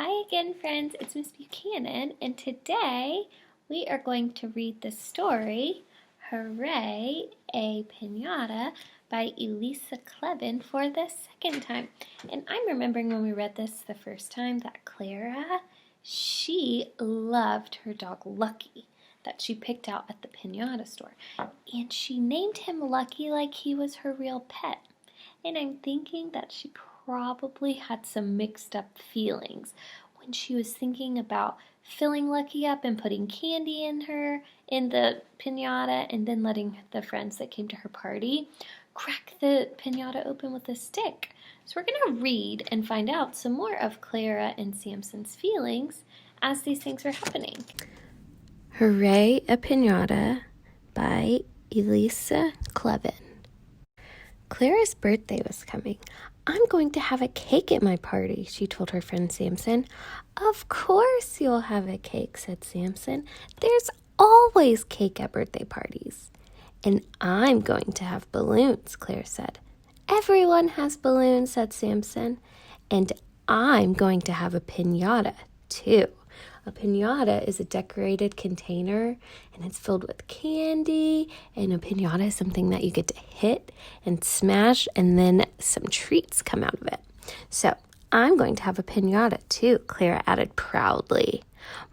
Hi again, friends. It's Miss Buchanan, and today we are going to read the story Hooray, a Piñata by Elisa Clevin for the second time. And I'm remembering when we read this the first time that Clara, she loved her dog Lucky that she picked out at the Piñata store. And she named him Lucky like he was her real pet. And I'm thinking that she probably had some mixed up feelings when she was thinking about filling Lucky up and putting candy in the piñata, and then letting the friends that came to her party crack the piñata open with a stick. So we're going to read and find out some more of Clara and Samson's feelings as these things were happening. Hooray, a Piñata by Elisa Clevin. Clara's birthday was coming. I'm going to have a cake at my party, she told her friend Samson. Of course you'll have a cake, said Samson. There's always cake at birthday parties. And I'm going to have balloons, Claire said. Everyone has balloons, said Samson. And I'm going to have a piñata, too. A piñata is a decorated container, and it's filled with candy, and a piñata is something that you get to hit and smash, and then some treats come out of it. So I'm going to have a piñata too, Clara added proudly.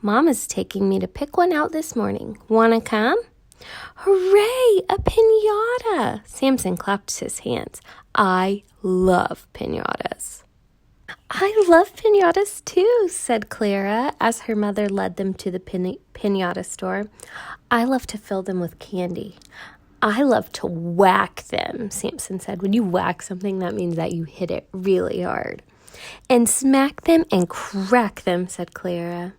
Mama's taking me to pick one out this morning. Wanna come? Hooray, a piñata! Samson clapped his hands. I love piñatas. I love piñatas too, said Clara as her mother led them to the piñata store. I love to fill them with candy. I love to whack them, Samson said. When you whack something, that means that you hit it really hard. And smack them and crack them, said Clara.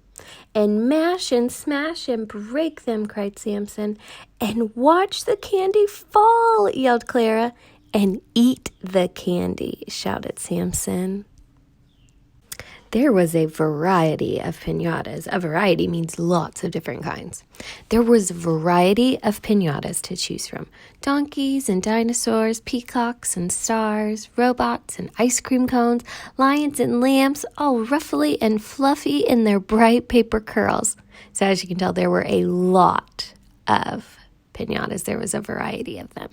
And mash and smash and break them, cried Samson. And watch the candy fall, yelled Clara. And eat the candy, shouted Samson. There was a variety of piñatas. A variety means lots of different kinds. There was a variety of piñatas to choose from. Donkeys and dinosaurs, peacocks and stars, robots and ice cream cones, lions and lambs, all ruffly and fluffy in their bright paper curls. So as you can tell, there were a lot of piñatas. There was a variety of them.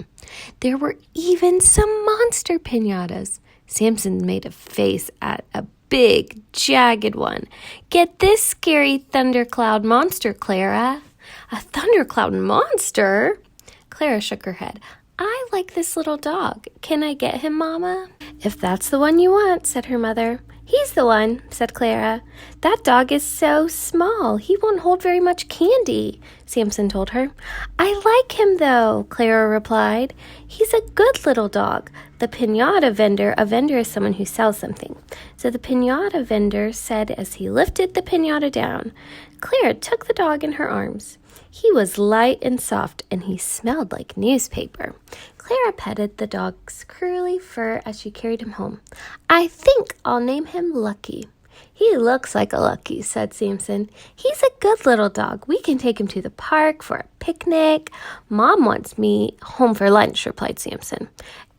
There were even some monster piñatas. Samson made a face at a big, jagged one. Get this scary thundercloud monster, Clara. A thundercloud monster? Clara shook her head. I like this little dog. Can I get him, Mama? If that's the one you want, said her mother. He's the one, said Clara. That dog is so small. He won't hold very much candy, Samson told her. I like him, though, Clara replied. He's a good little dog. The piñata vendor, a vendor is someone who sells something. So the piñata vendor said as he lifted the piñata down, Clara took the dog in her arms. He was light and soft, and he smelled like newspaper. Clara petted the dog's curly fur as she carried him home. I think I'll name him Lucky. He looks like a Lucky, said Samson. He's a good little dog. We can take him to the park for a picnic. Mom wants me home for lunch, replied Samson.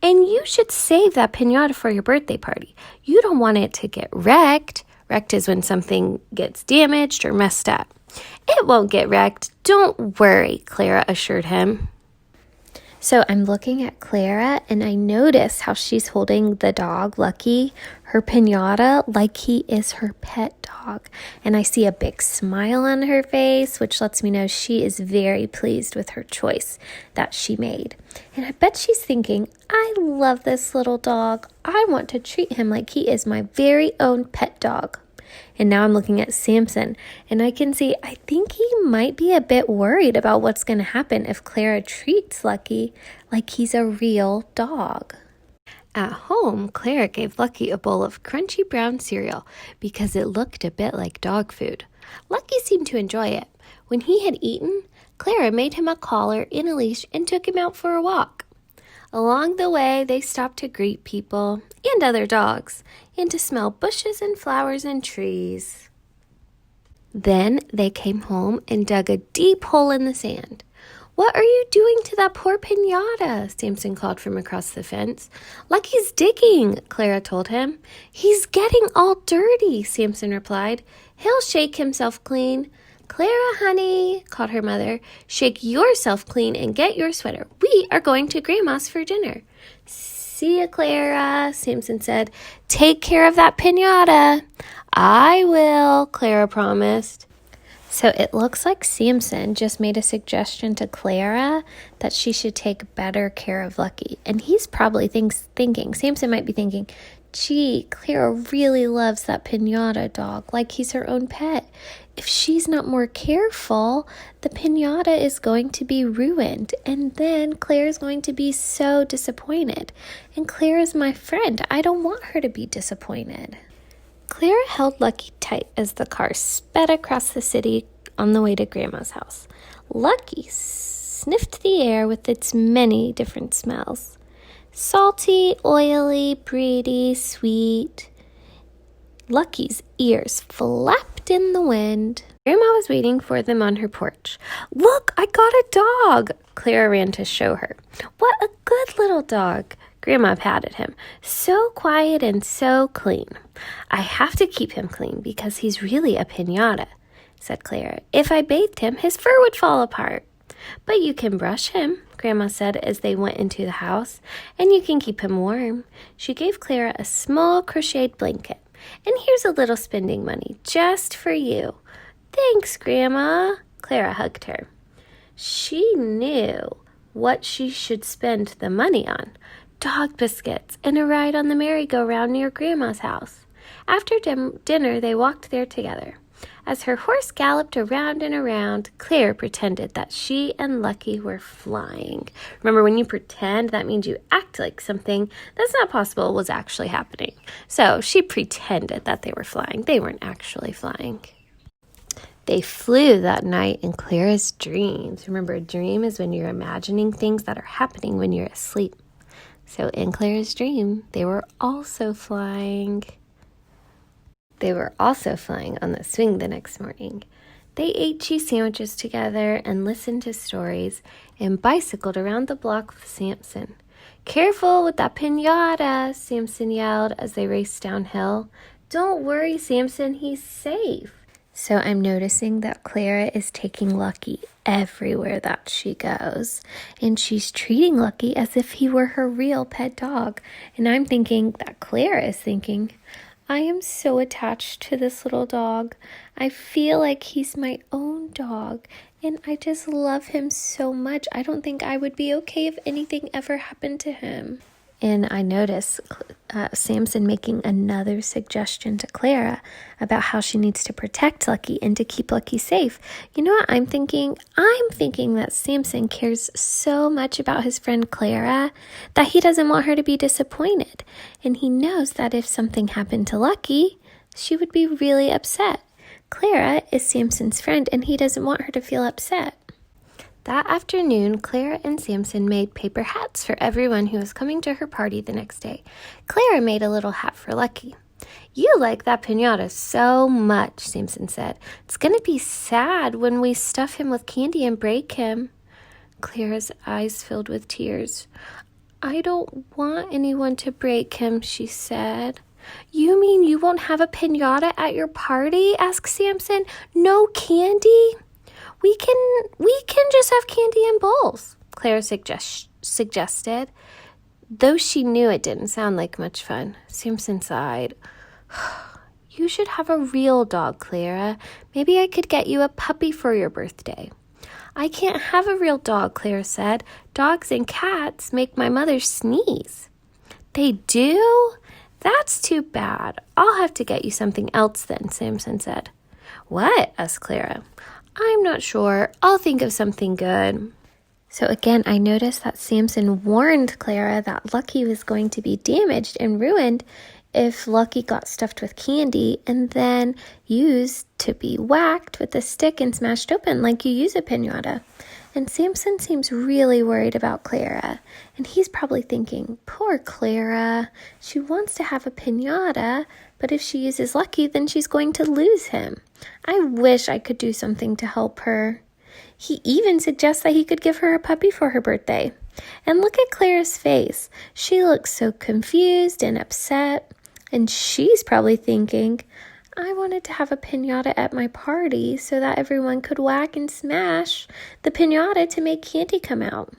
And you should save that piñata for your birthday party. You don't want it to get wrecked. Wrecked is when something gets damaged or messed up. It won't get wrecked. Don't worry, Clara assured him. So I'm looking at Clara, and I notice how she's holding the dog, Lucky, her piñata, like he is her pet dog. And I see a big smile on her face, which lets me know she is very pleased with her choice that she made. And I bet she's thinking, I love this little dog. I want to treat him like he is my very own pet dog. And now I'm looking at Samson, and I can see I think he might be a bit worried about what's going to happen if Clara treats Lucky like he's a real dog. At home, Clara gave Lucky a bowl of crunchy brown cereal because it looked a bit like dog food. Lucky seemed to enjoy it. When he had eaten, Clara made him a collar and a leash and took him out for a walk. Along the way, they stopped to greet people and other dogs and to smell bushes and flowers and trees. Then they came home and dug a deep hole in the sand. "What are you doing to that poor Piñata?" Samson called from across the fence. "Lucky's digging," Clara told him. "He's getting all dirty," Samson replied. "He'll shake himself clean." "Clara, honey," called her mother, "shake yourself clean and get your sweater. We are going to Grandma's for dinner." "See ya, Clara," Samson said. "Take care of that Piñata." "I will," Clara promised. So it looks like Samson just made a suggestion to Clara that she should take better care of Lucky. And he's probably thinking, Samson might be thinking, gee, Clara really loves that Piñata dog like he's her own pet. If she's not more careful, the Piñata is going to be ruined. And then Clara's going to be so disappointed. And Clara's my friend. I don't want her to be disappointed. Clara held Lucky tight as the car sped across the city on the way to Grandma's house. Lucky sniffed the air with its many different smells. Salty, oily, breedy, sweet. Lucky's ears flapped in the wind. Grandma was waiting for them on her porch. "Look, I got a dog!" Clara ran to show her. "What a good little dog!" Grandma patted him. "So quiet and so clean." "I have to keep him clean because he's really a Piñata," said Clara. "If I bathed him, his fur would fall apart." "But you can brush him," Grandma said as they went into the house, "and you can keep him warm." She gave Clara a small crocheted blanket. "And here's a little spending money just for you." "Thanks, Grandma." Clara hugged her. She knew what she should spend the money on. Dog biscuits and a ride on the merry-go-round near Grandma's house. After dinner, they walked there together. As her horse galloped around and around, Claire pretended that she and Lucky were flying. Remember, when you pretend, that means you act like something that's not possible was actually happening. So she pretended that they were flying. They weren't actually flying. They flew that night in Clara's dreams. Remember, a dream is when you're imagining things that are happening when you're asleep. So in Clara's dream, they were also flying. They were also flying on the swing the next morning. They ate cheese sandwiches together and listened to stories and bicycled around the block with Samson. "Careful with that Piñata," Samson yelled as they raced downhill. "Don't worry, Samson, he's safe." So I'm noticing that Clara is taking Lucky everywhere that she goes. And she's treating Lucky as if he were her real pet dog. And I'm thinking that Clara is thinking, I am so attached to this little dog. I feel like he's my own dog. And I just love him so much. I don't think I would be okay if anything ever happened to him. And I notice Samson making another suggestion to Clara about how she needs to protect Lucky and to keep Lucky safe. You know what I'm thinking? I'm thinking that Samson cares so much about his friend Clara that he doesn't want her to be disappointed. And he knows that if something happened to Lucky, she would be really upset. Clara is Samson's friend, and he doesn't want her to feel upset. That afternoon, Clara and Samson made paper hats for everyone who was coming to her party the next day. Clara made a little hat for Lucky. "You like that Piñata so much," Samson said. "It's going to be sad when we stuff him with candy and break him." Clara's eyes filled with tears. "I don't want anyone to break him," she said. "You mean you won't have a Piñata at your party?" asked Samson. "No candy?" We can just have candy and bowls," Clara suggested. Though she knew it didn't sound like much fun, Samson sighed. "You should have a real dog, Clara. Maybe I could get you a puppy for your birthday." "I can't have a real dog," Clara said. "Dogs and cats make my mother sneeze." "They do? That's too bad. I'll have to get you something else then," Samson said. "What?" asked Clara. "I'm not sure. I'll think of something good." So again, I noticed that Samson warned Clara that Lucky was going to be damaged and ruined if Lucky got stuffed with candy and then used to be whacked with a stick and smashed open like you use a Piñata. And Samson seems really worried about Clara. And he's probably thinking, poor Clara. She wants to have a Piñata, but if she uses Lucky, then she's going to lose him. I wish I could do something to help her. He even suggests that he could give her a puppy for her birthday. And look at Clara's face. She looks so confused and upset. And she's probably thinking, I wanted to have a piñata at my party so that everyone could whack and smash the piñata to make candy come out.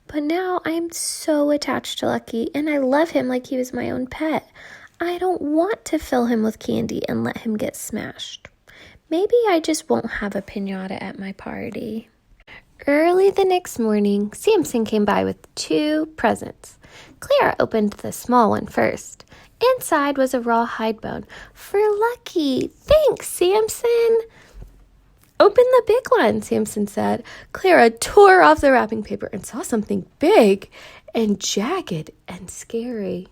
But now I'm so attached to Lucky, and I love him like he was my own pet. I don't want to fill him with candy and let him get smashed. Maybe I just won't have a piñata at my party. Early the next morning, Samson came by with 2 presents. Clara opened the small one first. Inside was a raw hide bone. For Lucky. Thanks, Samson. Open the big one, Samson said. Clara tore off the wrapping paper and saw something big and jagged and scary.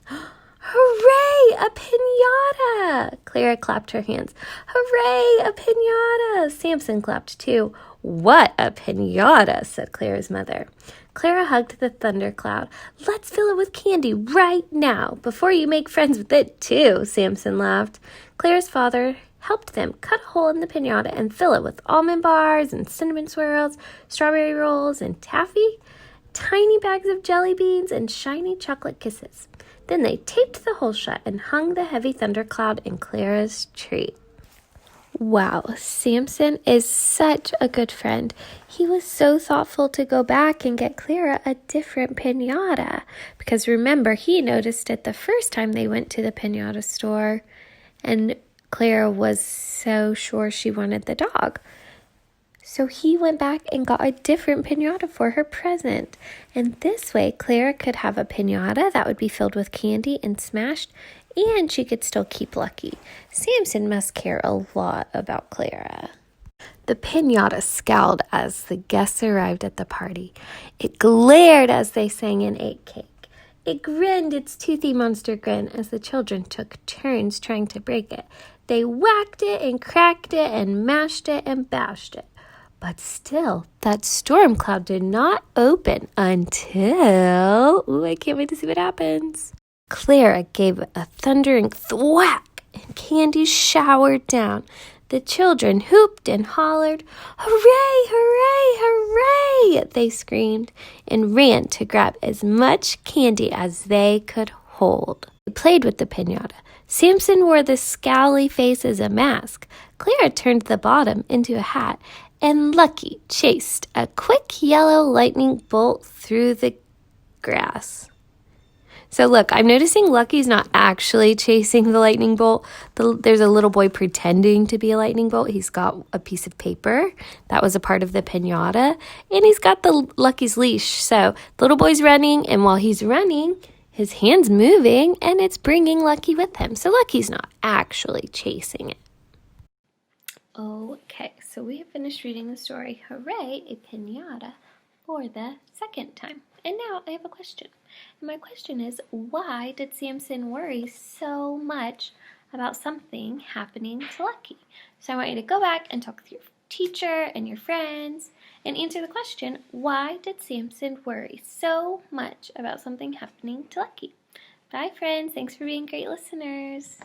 Hooray, a piñata! Clara clapped her hands. Hooray, a piñata! Samson clapped too. What a piñata, said Clara's mother. Clara hugged the thundercloud. Let's fill it with candy right now, before you make friends with it too, Samson laughed. Clara's father helped them cut a hole in the piñata and fill it with almond bars and cinnamon swirls, strawberry rolls and taffy, tiny bags of jelly beans and shiny chocolate kisses. Then they taped the hole shut and hung the heavy thundercloud in Clara's tree. Wow, Samson is such a good friend. He was so thoughtful to go back and get Clara a different piñata. Because remember, he noticed it the first time they went to the piñata store. And Clara was so sure she wanted the dog. So he went back and got a different piñata for her present. And this way, Clara could have a piñata that would be filled with candy and smashed, and she could still keep Lucky. Samson must care a lot about Clara. The piñata scowled as the guests arrived at the party. It glared as they sang and ate cake. It grinned its toothy monster grin as the children took turns trying to break it. They whacked it and cracked it and mashed it and bashed it. But still, that storm cloud did not open until... Ooh, I can't wait to see what happens. Clara gave a thundering thwack, and candy showered down. The children hooped and hollered, "Hooray, hooray, hooray!" they screamed, and ran to grab as much candy as they could hold. They played with the piñata. Samson wore the scowly face as a mask. Clara turned the bottom into a hat, and Lucky chased a quick yellow lightning bolt through the grass. So look, I'm noticing Lucky's not actually chasing the lightning bolt. There's a little boy pretending to be a lightning bolt. He's got a piece of paper that was a part of the piñata, and he's got the Lucky's leash. So the little boy's running, and while he's running, his hand's moving, and it's bringing Lucky with him. So Lucky's not actually chasing it. Okay, so we have finished reading the story, Hooray, a Piñata, for the second time. And now I have a question. And my question is, why did Samson worry so much about something happening to Lucky? So I want you to go back and talk with your teacher and your friends and answer the question, why did Samson worry so much about something happening to Lucky? Bye, friends. Thanks for being great listeners.